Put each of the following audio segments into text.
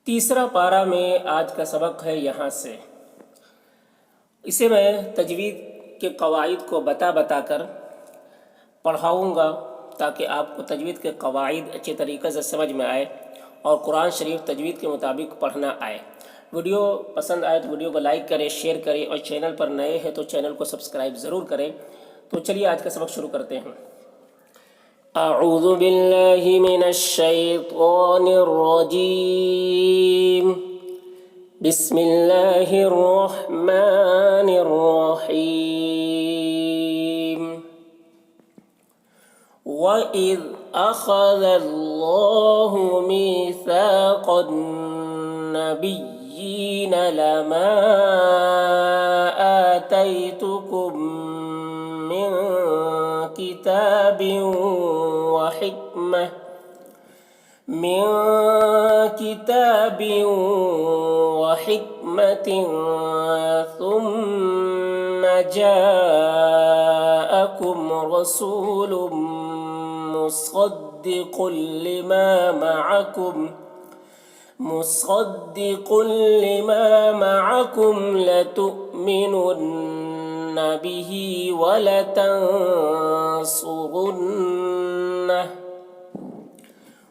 تیسرا پارہ میں آج کا سبق ہے یہاں سے۔ اسے میں تجوید کے قواعد کو بتا کر پڑھاؤں گا تاکہ آپ کو تجوید کے قواعد اچھے طریقے سے سمجھ میں آئے اور قرآن شریف تجوید کے مطابق پڑھنا آئے۔ ویڈیو پسند آئے تو ویڈیو کو لائک کریں، شیئر کریں، اور چینل پر نئے ہیں تو چینل کو سبسکرائب ضرور کریں۔ تو چلیے آج کا سبق شروع کرتے ہیں۔ اعوذ باللہ من الشیطان الرجیم، بسم اللہ الرحمن الرحیم۔ وَإِذْ أَخَذَ اللَّهُ مِيثَاقَ النَّبِيِّينَ لَمَا آتَيْتُكُم مِّن كِتَابٍ وَحِكْمَةٍ ثُمَّ جَاءَكُمْ رَسُولٌ مُصَدِّقٌ لِّمَا مَعَكُمْ لَتُؤْمِنُنَّ بِهِ وَلَتَنصُرُنَّهُ۔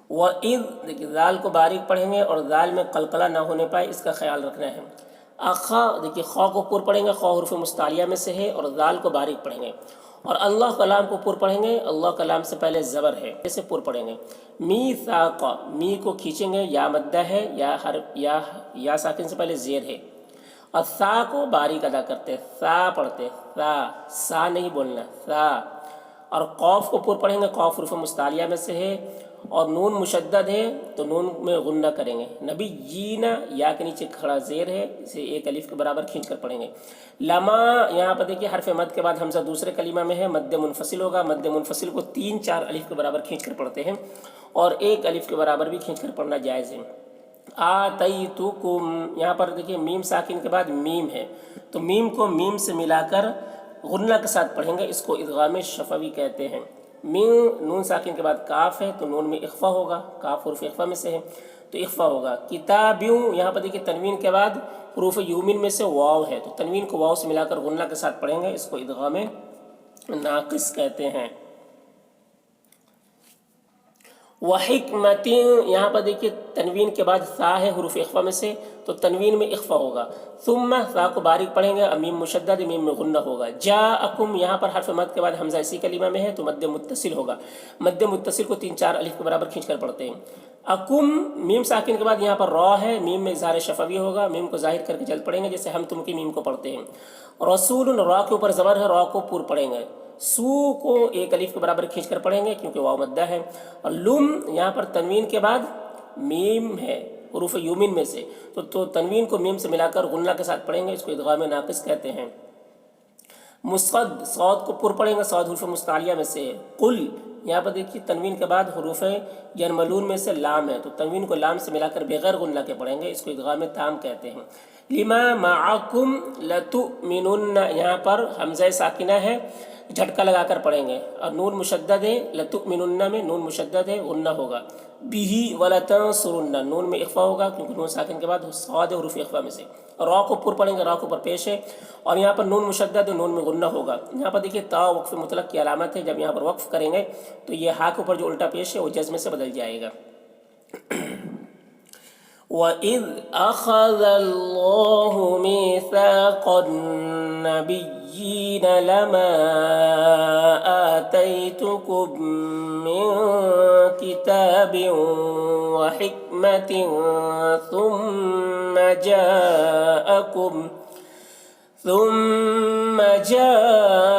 وَإِذْ، دیکھیے ذال کو باریک پڑھیں گے اور ذال میں قلقلہ نہ ہونے پائے اس کا خیال رکھنا ہے۔ اخا، دیکھیے خا کو پر پڑھیں گے، خا حروف مستعلیہ میں سے ہے، اور ذال کو باریک پڑھیں گے، اور اللہ کلام کو پر پڑھیں گے، اللہ کلام سے پہلے زبر ہے اسے پر پڑھیں گے۔ میثاق، می کو کھینچیں گے، یا مدہ ہے، یا ساکن سے پہلے زیر ہے، اور ثا کو باریک ادا کرتے، ثا پڑھتے، سا نہیں بولنا، ثا۔ اور قوف کو پر پڑھیں گے، قوف حروف مستعلیہ میں سے ہے، اور نون مشدد ہے تو نون میں غنہ کریں گے۔ نبیین، یا کے نیچے کھڑا زیر ہے، اسے ایک الف کے برابر کھینچ کر پڑھیں گے۔ لما، یہاں پر دیکھیے حرف مد کے بعد حمزہ دوسرے کلمہ میں ہے، مد منفصل ہوگا، مد منفصل کو 3-4 الف کے برابر کھینچ کر پڑھتے ہیں، اور ایک الف کے برابر بھی کھینچ کر پڑھنا جائز ہے۔ آتیتکم، یہاں پر دیکھیے میم ساکن کے بعد میم ہے، تو میم کو میم سے ملا کر غنہ کے ساتھ پڑھیں گے، اس کو ادغام شفوی کہتے ہیں۔ نون ساکن کے بعد کاف ہے تو نون میں اخفا ہوگا، کاف حروف اخفا میں سے ہے تو اخفا ہوگا۔ کتابیوں، یہاں پر دیکھیے تنوین کے بعد حروف یومن میں سے واو ہے تو تنوین کو واو سے ملا کر غنہ کے ساتھ پڑھیں گے، اس کو ادغام ناقص کہتے ہیں۔ وحکمت، یہاں پر دیکھیے تنوین کے بعد ثا ہے حروف اخفا میں سے تو تنوین میں اخفا ہوگا، ثم ثا کو باریک پڑھیں گے، میم مشدد، میم میں غنہ ہوگا۔ جاءکم، یہاں پر حرف مد کے بعد حمزہ اسی کلمہ میں ہے تو مد متصل ہوگا، مد متصل کو 3-4 الف کے برابر کھینچ کر پڑھتے ہیں۔ اکم، میم ساکن کے بعد یہاں پر را ہے، میم میں اظہار شفوی ہوگا، میم کو ظاہر کر کے جلد پڑھیں گے جیسے ہم تم کی میم کو پڑھتے ہیں۔ رسول، را کے اوپر زبر ہے، را کو پر پڑھیں گے، سو کو ایک الف کے برابر کھینچ کر پڑھیں گے کیونکہ واو مدہ ہے۔ اور لم، یہاں پر تنوین کے بعد میم ہے حروف یومن میں سے تو تنوین کو میم سے ملا کر غنہ کے ساتھ پڑھیں گے، اس کو ادغام ناقص کہتے ہیں۔ مصد، صاد کو پر پڑھیں گے، صاد حروف مستعلیہ میں سے ہے۔ قل، یہاں پر دیکھیے تنوین کے بعد حروف یرملون میں سے لام ہے تو تنوین کو لام سے ملا کر بغیر غنہ کے پڑھیں گے، اس کو ادغام تام کہتے ہیں۔ لما معکم لتؤمنن، یہاں پر حمزہ ساکنہ ہے، جھٹکا لگا کر پڑھیں گے، اور نون مشدد ہے، لتؤمنن میں نون مشدد ہے، غنہ ہوگا۔ بھی ولتنصرن، نون میں اخفا ہوگا کیونکہ نون ساکن کے بعد صاد حروف اخفا میں سے۔ را کو پر پڑھیں گے، را کو پر پیش ہے، اور یہاں پر نون مشدد، نون میں غنہ ہوگا۔ یہاں پر دیکھیے تا وقف مطلق کی علامت ہے، جب یہاں پر وقف کریں گے تو یہ ہا کے اوپر جو الٹا پیش ہے وہ جزم سے بدل جائے گا۔ وَإِذْ أَخَذَ اللَّهُ مِيثَاقَ النَّبِيِّينَ لَمَا آتَيْتُكُم مِّن كِتَابٍ وَحِكْمَةٍ ثُمَّ جَاءَكُمْ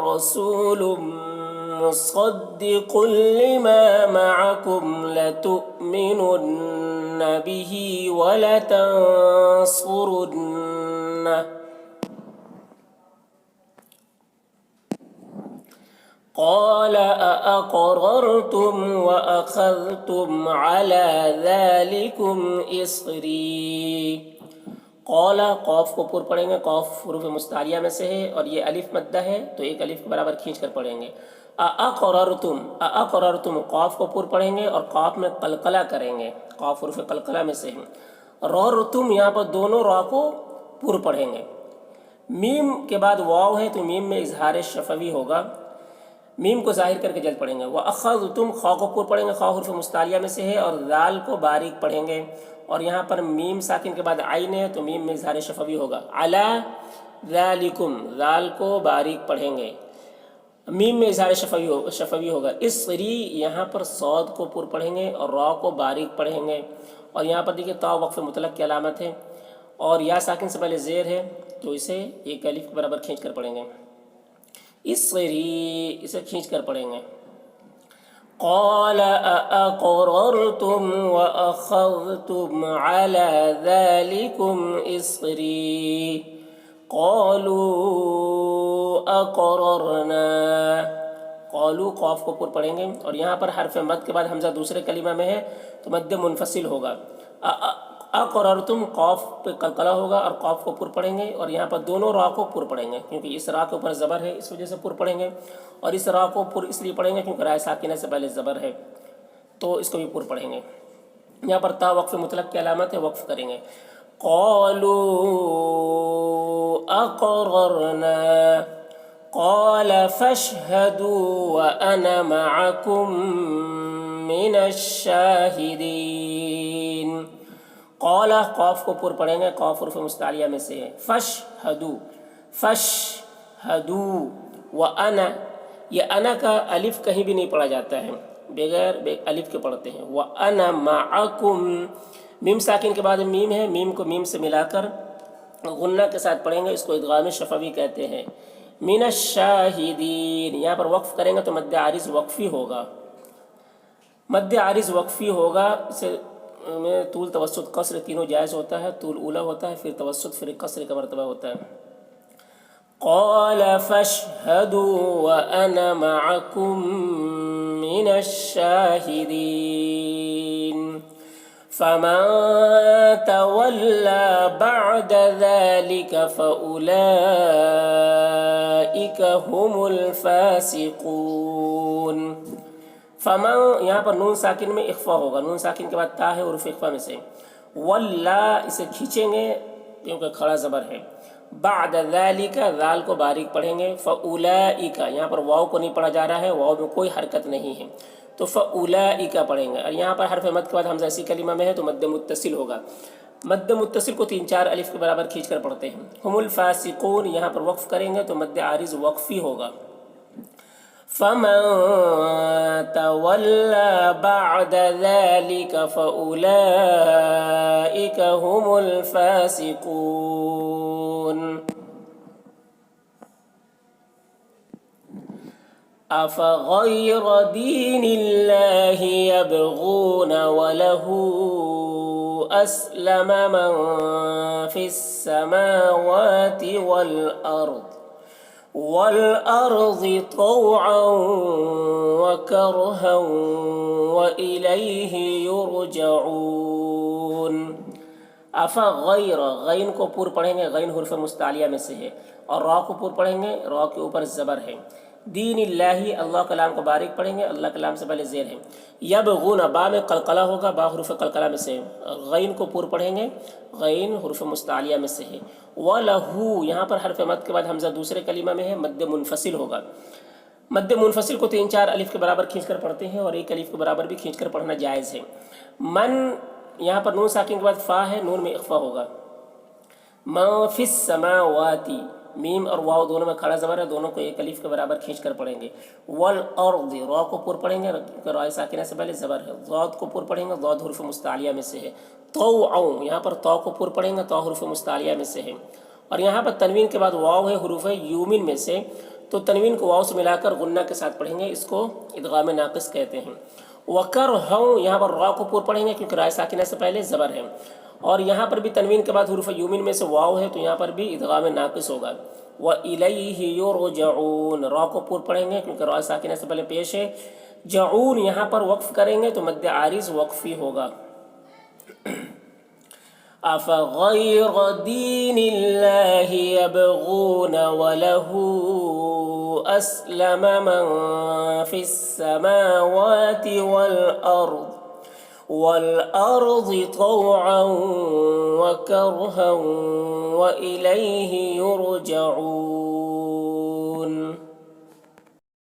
رَسُولٌ مُصَدِّقٌ لِّمَا مَعَكُمْ لَتُؤْمِنُنَّ بِهِ وَلَتَنصُرُنَّهُ۔ قَالَ أَأَقْرَرْتُمْ وَأَخَذْتُمْ عَلَى ذَلِكُمْ إِصْرِي۔ قَالَ، قوف کو پر پڑھیں گے، قوف حروف مستعلیہ میں سے ہے اور یہ الف مدہ ہے تو ایک الف کے برابر کھینچ کر پڑھیں گے۔ अक़ररतुम क़ाफ को पुर पढ़ेंगे और क़ाफ में कलकला करेंगे, क़ाफ हुर्फ़ कलकला में से है। ररतुम यहाँ पर दोनों रा को पुर पढ़ेंगे। मीम के बाद वाव है तो मीम में इजहार शफवी होगा, मीम को ज़ाहिर करके जल्द पढ़ेंगे। व अख़ज़तुम खा को पुर पढ़ेंगे, खा हुर्फ़ मुस्तालिया में से है, और दाल को बारीक पढ़ेंगे। और यहाँ पर मीम साकिन के बाद आइन है तो मीम में इजहार शफवी होगा। अला ज़ालिकुम दाल को बारीक पढ़ेंगे, मीम में इजहार शफवी होगा। इसरी यहाँ पर सौद को पुर पढ़ेंगे और रा को बारीक पढ़ेंगे। और यहाँ पर देखिए ता वक्फ़ मुतलक की अलामत है और या साकिन से पहले ज़ेर है तो इसे एक अलिफ के बराबर खींच कर पढ़ेंगे। इसरी इसे खींच कर पढ़ेंगे। क़ाल अक़ररतुम व अख़ज़तुम अला ज़ालिकुम इसरी क़ालू अक़ररना। क़ालू क़ाफ को पुर पढ़ेंगे और यहाँ पर हरफ मद के बाद हमज़ा दूसरे कलिमा में है तो मद्द मुनफसिल होगा। अक़ररतुम क़ाफ पे कलकला होगा और क़ाफ को पुर पढ़ेंगे और यहाँ पर दोनों रा को पुर पढ़ेंगे क्योंकि इस रा के ऊपर ज़बर है, इस वजह से पुर पढ़ेंगे। और इस रा को पुर इसलिए पढ़ेंगे क्योंकि राय साकिना से पहले ज़बर है तो इसको भी पुर पढ़ेंगे। यहाँ पर ता वक्फ़ मुतलक की अलामत है, वक्फ़ करेंगे। क़ालू अक़ररना क़ाल फ़शहदू व अना मअकुम मिनश्शाहिदीन। क़ाला क़ाफ को पुर पढ़ेंगे, क़ाफ हुर्फ़ मुस्तालिया में से है। फ़शहदू व अना, ये अना का अलिफ कहीं भी नहीं पढ़ा जाता है, बगैर अलिफ के पढ़ते हैं। व अना मअकुम, मीम साकिन के बाद मीम है, मीम को मीम से मिलाकर गुन्ना के साथ पढ़ेंगे, इसको इदगाम शफवी कहते हैं। मिनश्शाहिदीन यहाँ पर वक्फ़ करेंगे तो मद्द आरिज़ वक्फ़ी होगा, मद्द आरिज़ वक्फ़ी होगा। इसे में तूल तवस्सुत कसर तीनों जायज़ होता है, तूल उला होता है, फिर तवस्सुत, फिर कसर का मर्तबा होता है। क़ाल फ़शहदू व अना मअकुम मिनश्शाहिदीन फ़मन तवल्ला बअद ज़ालिका फ़उलाइका हुमुल फ़ासिक़ून। फ़मन यहाँ पर नून साकिन में इख्फ़ा होगा, नून साकिन के बाद ता है उर्फ़ इख्फ़ा में से। वल्ला इसे खींचेंगे क्योंकि खड़ा ज़बर है। बअद ज़ालिका ज़ाल को बारीक पढ़ेंगे। फ़उलाइका यहाँ पर वाव को नहीं पढ़ा जा रहा है, वाव में कोई हरकत नहीं है तो फ़उलाइका पढ़ेंगे। और यहाँ पर हरफ मद के बाद हमज़ा इसी कलिमा में है तो मद्द मुत्तसिल होगा। मद्द मुत्तसिल को 3-4 अलिफ के बराबर खींच कर पढ़ते हैं। हुमुल फ़ासिक़ून यहाँ पर वक्फ़ करेंगे तो मद्द आरिज़ वक्फ़ी होगा। फ़मन तवल्ला बअद ज़ालिका फ़उलाइका हुमुल फ़ासिक़ून। अफ़ग़ैर दीनिल्लाहि यबग़ून वलहु अस्लम मन फ़िस्समावाति वल-अर्ज़ि तौअन व करहन व इलैहि युरजऊन। अफ़ग़ैर गैन को पुर पढ़ेंगे, गैन हुर्फ़ मुस्तालिया में से है, और रा को पुर पढ़ेंगे, रा के ऊपर ज़बर है। दीनिल्लाहि अल्लाह कलाम को बारीक पढ़ेंगे, अल्लाह कलाम से पहले ज़ेर है। यबग़ून बा में कलकला होगा, बा हुर्फ़ कलकला में से। गैन को पुर पढ़ेंगे, गैन हुर्फ़ मुस्तालिया में से है। वलहू यहाँ पर हरफ मद के बाद हमज़ा दूसरे कलिमा में है, मद्द मुनफसिल होगा। मद्द मुनफसिल को 3-4 अलिफ के बराबर खींच कर पढ़ते हैं और एक अलिफ के बराबर भी खींच कर पढ़ना जायज़ है। मन यहाँ पर नून साकिन के बाद फ़ा है, नून में इख्फ़ा होगा। मा फ़िस्समावाति, मीम और वाव दोनों में खड़ा ज़बर है, दोनों को एक अलिफ के बराबर खींच कर पढ़ेंगे। वल-अर्ज़ि रा को पुर पढ़ेंगे, राय साकिना से पहले ज़बर है। ज़ाद को पुर पढ़ेंगे, ज़ाद हुर्फ़ मुस्तालिया में से है। तौअन यहाँ पर तौ को पुर पढ़ेंगे, तौ हुर्फ़ मुस्तालिया में से है। और यहाँ पर तनवीन के बाद वाव है, हुरूफ़ यूमिन में से, तो तनवीन को वाव से मिलाकर गुन्ना के साथ पढ़ेंगे, इसको इदगाम नाक़िस कहते हैं। वकरहन यहाँ पर रा को पुर पढ़ेंगे क्योंकि राय साकिना से पहले ज़बर है। और यहाँ पर भी तनवीन के बाद हुरूफ़ यूमिन में से वाव है तो यहाँ पर भी इदगाम नाक़िस होगा। व इलैहि युरजऊन रा को पुर पढ़ेंगे क्योंकि रा साकिना से पहले पेश है। जऊन यहाँ पर वक्फ़ करेंगे तो मद्द आरिज़ वक्फ़ी होगा। أفغير دين الله يبغون وله أسلم من في السماوات والأرض طوعا وكرها وإليه يرجعون.